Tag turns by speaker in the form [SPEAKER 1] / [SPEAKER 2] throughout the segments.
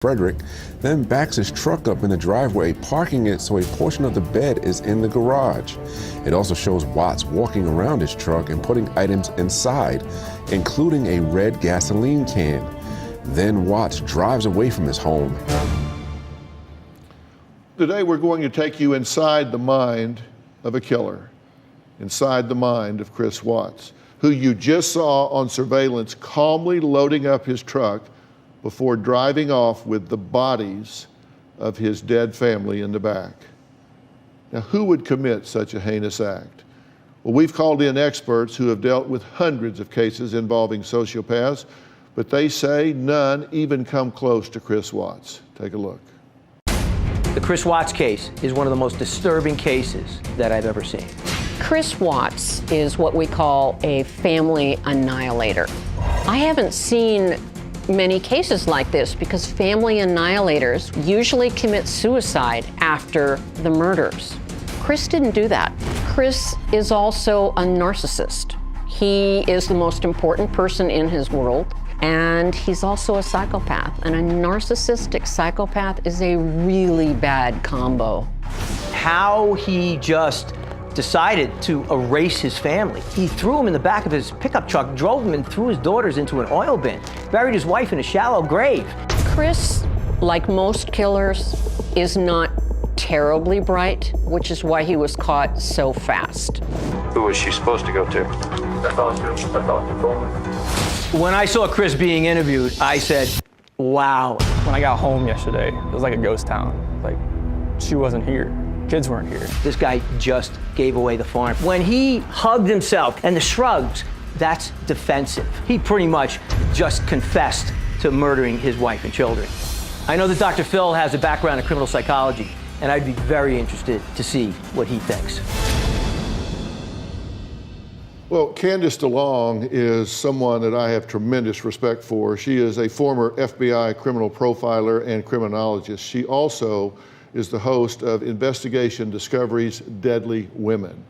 [SPEAKER 1] Frederick then backs his truck up in the driveway, parking it so a portion of the bed is in the garage. It also shows Watts walking around his truck and putting items inside, including a red gasoline can. Then Watts drives away from his home.
[SPEAKER 2] Today we're going to take you inside the mind of a killer, inside the mind of Chris Watts, who you just saw on surveillance calmly loading up his truck before driving off with the bodies of his dead family in the back. Now, who would commit such a heinous act? Well, we've called in experts who have dealt with hundreds of cases involving sociopaths, but they say none even come close to Chris Watts. Take a look.
[SPEAKER 3] The Chris Watts case is one of the most disturbing cases that I've ever seen.
[SPEAKER 4] Chris Watts is what we call a family annihilator. I haven't seen many cases like this because family annihilators usually commit suicide after the murders. Chris didn't do that. Chris is also a narcissist. He is the most important person in his world, and he's also a psychopath. And a narcissistic psychopath is a really bad combo.
[SPEAKER 3] How he just decided to erase his family. He threw him in the back of his pickup truck, drove him and threw his daughters into an oil bin, buried his wife in a shallow grave.
[SPEAKER 4] Chris, like most killers, is not terribly bright, which is why he was caught so fast.
[SPEAKER 5] Who was she supposed to go to?
[SPEAKER 3] When I saw Chris being interviewed, I said, wow.
[SPEAKER 6] When I got home yesterday, it was like a ghost town. Like, she wasn't here. Kids weren't here.
[SPEAKER 3] This guy just gave away the farm. When he hugged himself and the shrugs, that's defensive. He pretty much just confessed to murdering his wife and children. I know that Dr. Phil has a background in criminal psychology, and I'd be very interested to see what he thinks.
[SPEAKER 2] Well, Candace DeLong is someone that I have tremendous respect for. She is a former FBI criminal profiler and criminologist. She also is the host of Investigation Discovery's Deadly Women.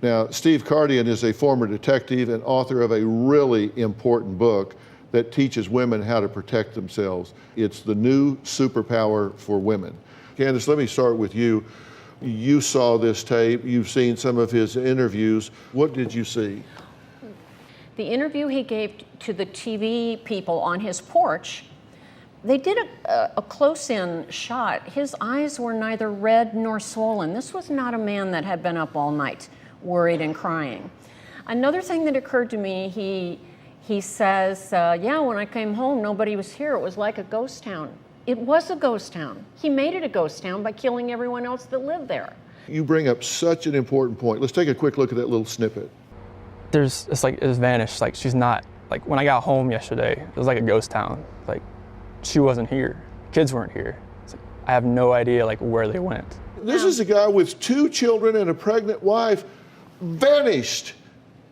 [SPEAKER 2] Now, Steve Cardian is a former detective and author of a really important book that teaches women how to protect themselves. It's the new superpower for women. Candace, let me start with you. You saw this tape, you've seen some of his interviews. What did you see?
[SPEAKER 4] The interview he gave to the TV people on his porch, they did a close-in shot. His eyes were neither red nor swollen. This was not a man that had been up all night, worried and crying. Another thing that occurred to me, he says, yeah, when I came home, nobody was here. It was like a ghost town. It was a ghost town. He made it a ghost town by killing everyone else that lived there.
[SPEAKER 2] You bring up such an important point. Let's take a quick look at that little snippet.
[SPEAKER 6] It's like, it was vanished. Like, she's not, like, when I got home yesterday, it was like a ghost town. Like, she wasn't here. Kids weren't here. Like, I have no idea, like, where they went.
[SPEAKER 2] This is a guy with 2 children and a pregnant wife, vanished.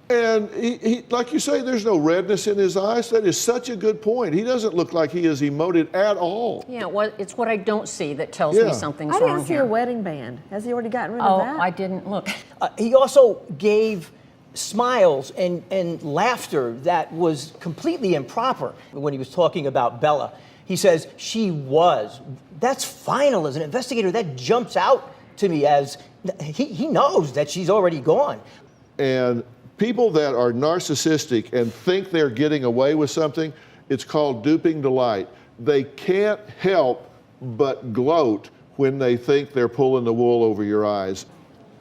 [SPEAKER 2] And he, like you say, there's no redness in his eyes. That is such a good point. He doesn't look like he is emoted at all.
[SPEAKER 4] Yeah, well, it's what I don't see that tells me something's wrong here.
[SPEAKER 7] I didn't see a wedding band. Has he already gotten rid of that?
[SPEAKER 4] Oh, I didn't look.
[SPEAKER 3] He also gave smiles and laughter that was completely improper. When he was talking about Bella, he says, she was. That's final as an investigator. That jumps out to me as he knows that she's already gone.
[SPEAKER 2] And people that are narcissistic and think they're getting away with something, it's called duping delight. They can't help but gloat when they think they're pulling the wool over your eyes.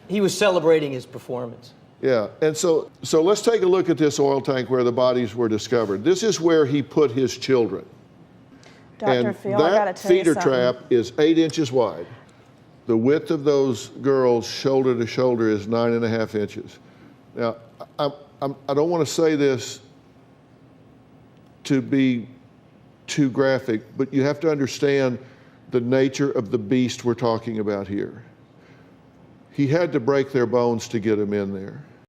[SPEAKER 3] He was celebrating his performance.
[SPEAKER 2] Yeah, and so let's take a look at this oil tank where the bodies were discovered. This is where he put his children.
[SPEAKER 7] Dr. Phil, I gotta
[SPEAKER 2] that
[SPEAKER 7] tell you
[SPEAKER 2] feeder
[SPEAKER 7] something.
[SPEAKER 2] trap is 8 inches wide. The width of those girls shoulder to shoulder is 9.5 inches. Now, I don't want to say this to be too graphic, but you have to understand the nature of the beast we're talking about here. He had to break their bones to get them in there.